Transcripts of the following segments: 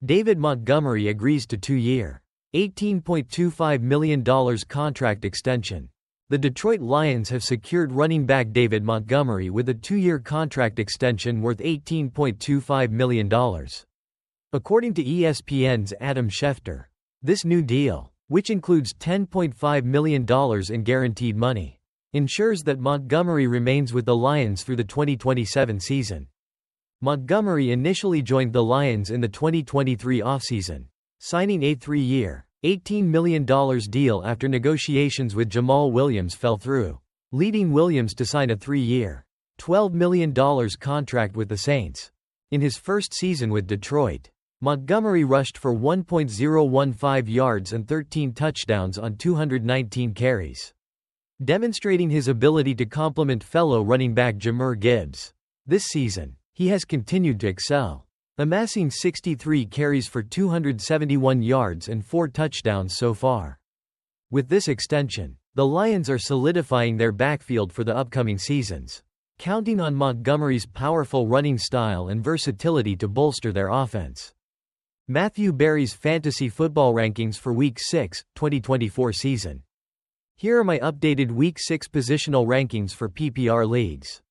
David Montgomery agrees to 2-year, $18.25 million contract extension. The Detroit Lions have secured running back David Montgomery with a 2-year contract extension worth $18.25 million. According to ESPN's Adam Schefter, this new deal, which includes $10.5 million in guaranteed money, ensures that Montgomery remains with the Lions through the 2027 season. Montgomery initially joined the Lions in the 2023 offseason, signing a 3-year, $18 million deal after negotiations with Jamal Williams fell through, leading Williams to sign a 3-year, $12 million contract with the Saints. In his first season with Detroit, Montgomery rushed for 1.015 yards and 13 touchdowns on 219 carries, demonstrating his ability to complement fellow running back Jahmyr Gibbs. This season, he has continued to excel, amassing 63 carries for 271 yards and 4 touchdowns so far. With this extension, the Lions are solidifying their backfield for the upcoming seasons, counting on Montgomery's powerful running style and versatility to bolster their offense. Matthew Berry's fantasy football rankings for Week 6, 2024 season. Here are my updated Week 6 positional rankings for PPR leagues.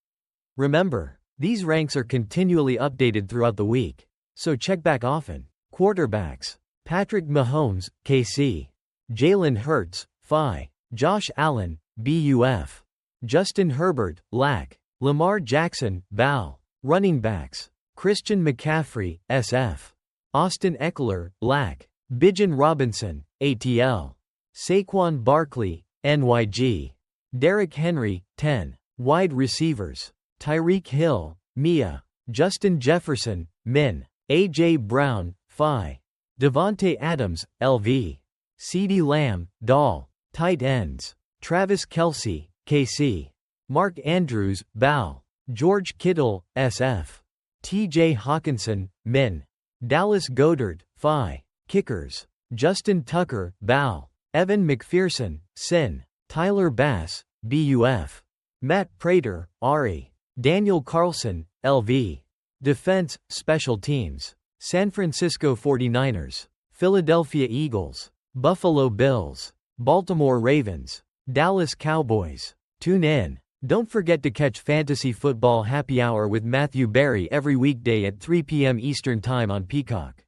Remember, these ranks are continually updated throughout the week, so check back often. Quarterbacks: Patrick Mahomes, KC. Jalen Hurts, Phi. Josh Allen, BUF. Justin Herbert, LAC. Lamar Jackson, BAL. Running backs: Christian McCaffrey, SF. Austin Eckler, LAC. Bijan Robinson, ATL. Saquon Barkley, NYG. Derrick Henry, 10. Wide receivers: Tyreek Hill, MIA. Justin Jefferson, MIN. A.J. Brown, Phi. Devontae Adams, LV. CeeDee Lamb, DAL. Tight ends: Travis Kelce, KC. Mark Andrews, BAL. George Kittle, SF. T.J. Hawkinson, MIN. Dallas Goedert, Phi. Kickers: Justin Tucker, BAL. Evan McPherson, SIN. Tyler Bass, BUF. Matt Prater, ARI. Daniel Carlson, LV. Defense, Special Teams: San Francisco 49ers, Philadelphia Eagles, Buffalo Bills, Baltimore Ravens, Dallas Cowboys. Tune in. Don't forget to catch Fantasy Football Happy Hour with Matthew Berry every weekday at 3 p.m. Eastern Time on Peacock.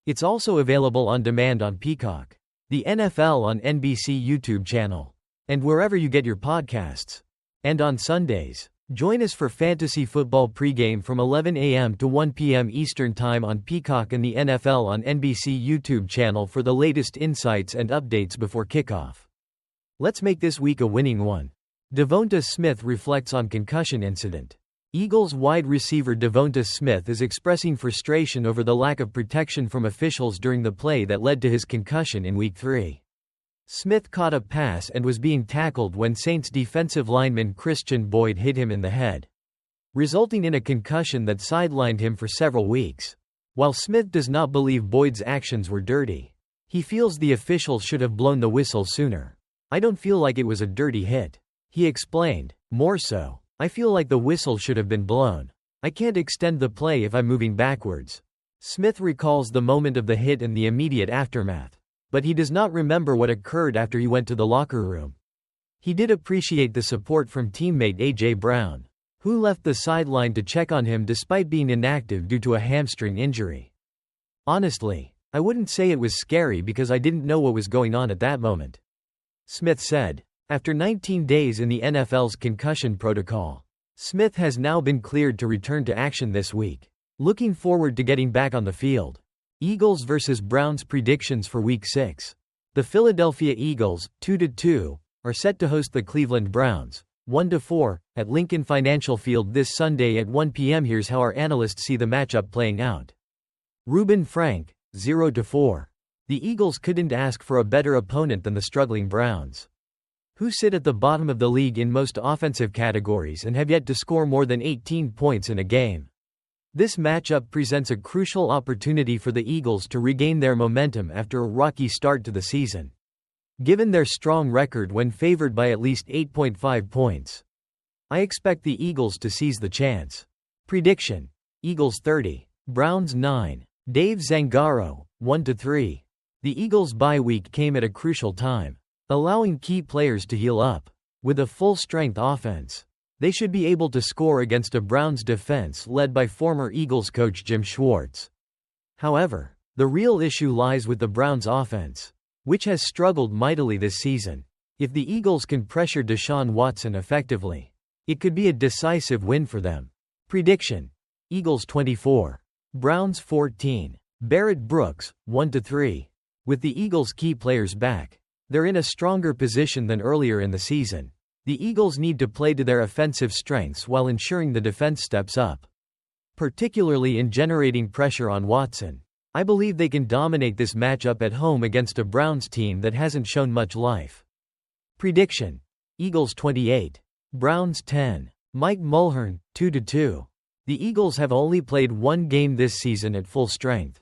It's also available on demand on Peacock, the NFL on NBC YouTube channel, and wherever you get your podcasts. And on Sundays, join us for Fantasy Football pregame from 11 a.m. to 1 p.m. Eastern Time on Peacock and the NFL on NBC YouTube channel for the latest insights and updates before kickoff. Let's make this week a winning one. Devonta Smith reflects on concussion incident. Eagles wide receiver Devonta Smith is expressing frustration over the lack of protection from officials during the play that led to his concussion in Week 3. Smith caught a pass and was being tackled when Saints defensive lineman Christian Boyd hit him in the head, resulting in a concussion that sidelined him for several weeks. While Smith does not believe Boyd's actions were dirty, he feels the officials should have blown the whistle sooner. "I don't feel like it was a dirty hit," he explained. "More so, I feel like the whistle should have been blown. I can't extend the play if I'm moving backwards." Smith recalls the moment of the hit and the immediate aftermath, but he does not remember what occurred after he went to the locker room. He did appreciate the support from teammate A.J. Brown, who left the sideline to check on him despite being inactive due to a hamstring injury. "Honestly, I wouldn't say it was scary because I didn't know what was going on at that moment," Smith said. After 19 days in the NFL's concussion protocol, Smith has now been cleared to return to action this week. Looking forward to getting back on the field. Eagles vs. Browns predictions for Week 6. The Philadelphia Eagles, 2-2, are set to host the Cleveland Browns, 1-4, at Lincoln Financial Field this Sunday at 1 p.m. Here's how our analysts see the matchup playing out. Reuben Frank, 0-4. The Eagles couldn't ask for a better opponent than the struggling Browns, who sit at the bottom of the league in most offensive categories and have yet to score more than 18 points in a game. This matchup presents a crucial opportunity for the Eagles to regain their momentum after a rocky start to the season, given their strong record when favored by at least 8.5 points. I expect the Eagles to seize the chance. Prediction: Eagles 30, Browns 9. Dave Zangaro, 1-3. The Eagles' bye week came at a crucial time, allowing key players to heal up. With a full-strength offense, they should be able to score against a Browns defense led by former Eagles coach Jim Schwartz. However, the real issue lies with the Browns' offense, which has struggled mightily this season. If the Eagles can pressure Deshaun Watson effectively, it could be a decisive win for them. Prediction: Eagles 24, Browns 14. Barrett Brooks, 1-3. With the Eagles' key players back, they're in a stronger position than earlier in the season. The Eagles need to play to their offensive strengths while ensuring the defense steps up, particularly in generating pressure on Watson. I believe they can dominate this matchup at home against a Browns team that hasn't shown much life. Prediction: Eagles 28, Browns 10. Mike Mulhern, 2-2. The Eagles have only played one game this season at full strength,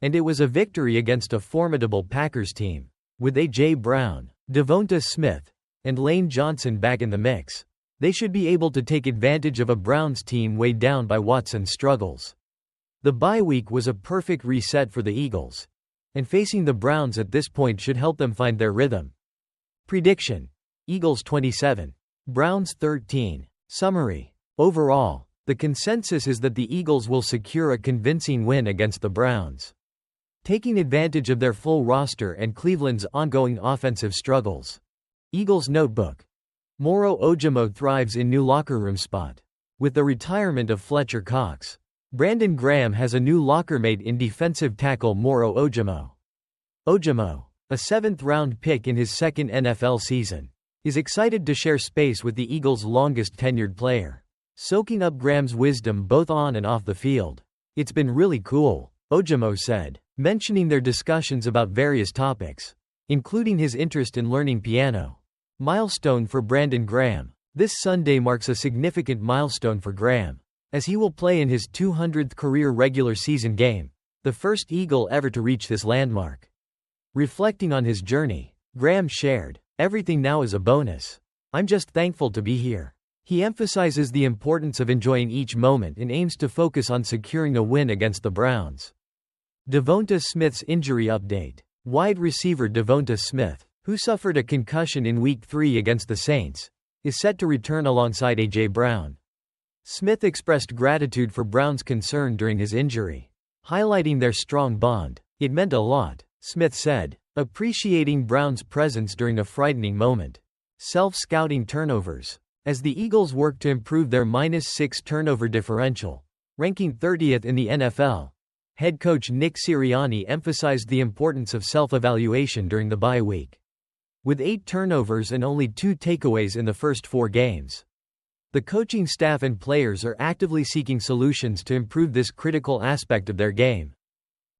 and it was a victory against a formidable Packers team. With A.J. Brown, Devonta Smith, and Lane Johnson back in the mix, they should be able to take advantage of a Browns team weighed down by Watson's struggles. The bye week was a perfect reset for the Eagles, and facing the Browns at this point should help them find their rhythm. Prediction: Eagles 27, Browns 13. Summary: overall, the consensus is that the Eagles will secure a convincing win against the Browns, taking advantage of their full roster and Cleveland's ongoing offensive struggles. Eagles Notebook: Moro Ojomo thrives in new locker room spot. With the retirement of Fletcher Cox, Brandon Graham has a new lockermate in defensive tackle Moro Ojomo. Ojomo, a 7th-round pick in his second NFL season, is excited to share space with the Eagles' longest-tenured player, soaking up Graham's wisdom both on and off the field. "It's been really cool," Ojomo said, mentioning their discussions about various topics, including his interest in learning piano. Milestone for Brandon Graham: this Sunday marks a significant milestone for Graham, as he will play in his 200th career regular season game, the first Eagle ever to reach this landmark. Reflecting on his journey, Graham shared, "Everything now is a bonus. I'm just thankful to be here." He emphasizes the importance of enjoying each moment and aims to focus on securing a win against the Browns. Devonta Smith's injury update: wide receiver Devonta Smith, who suffered a concussion in Week 3 against the Saints, is set to return alongside A.J. Brown. Smith expressed gratitude for Brown's concern during his injury, highlighting their strong bond. "It meant a lot," Smith said, appreciating Brown's presence during a frightening moment. Self-scouting turnovers: as the Eagles work to improve their -6 turnover differential, ranking 30th in the NFL, head coach Nick Sirianni emphasized the importance of self-evaluation during the bye week. With 8 turnovers and only 2 takeaways in the first 4 games, the coaching staff and players are actively seeking solutions to improve this critical aspect of their game.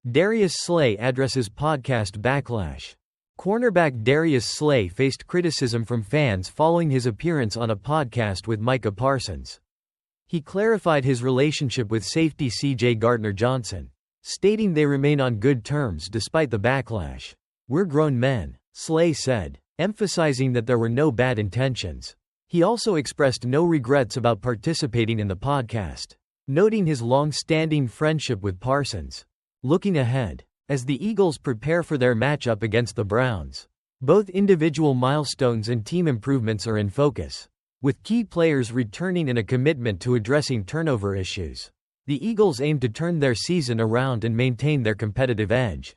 Darius Slay addresses podcast backlash. Cornerback Darius Slay faced criticism from fans following his appearance on a podcast with Micah Parsons. He clarified his relationship with safety C.J. Gardner-Johnson, stating they remain on good terms despite the backlash. "We're grown men," Slay said, emphasizing that there were no bad intentions. He also expressed no regrets about participating in the podcast, noting his long-standing friendship with Parsons. Looking ahead, as the Eagles prepare for their matchup against the Browns, both individual milestones and team improvements are in focus, with key players returning and a commitment to addressing turnover issues. The Eagles aim to turn their season around and maintain their competitive edge.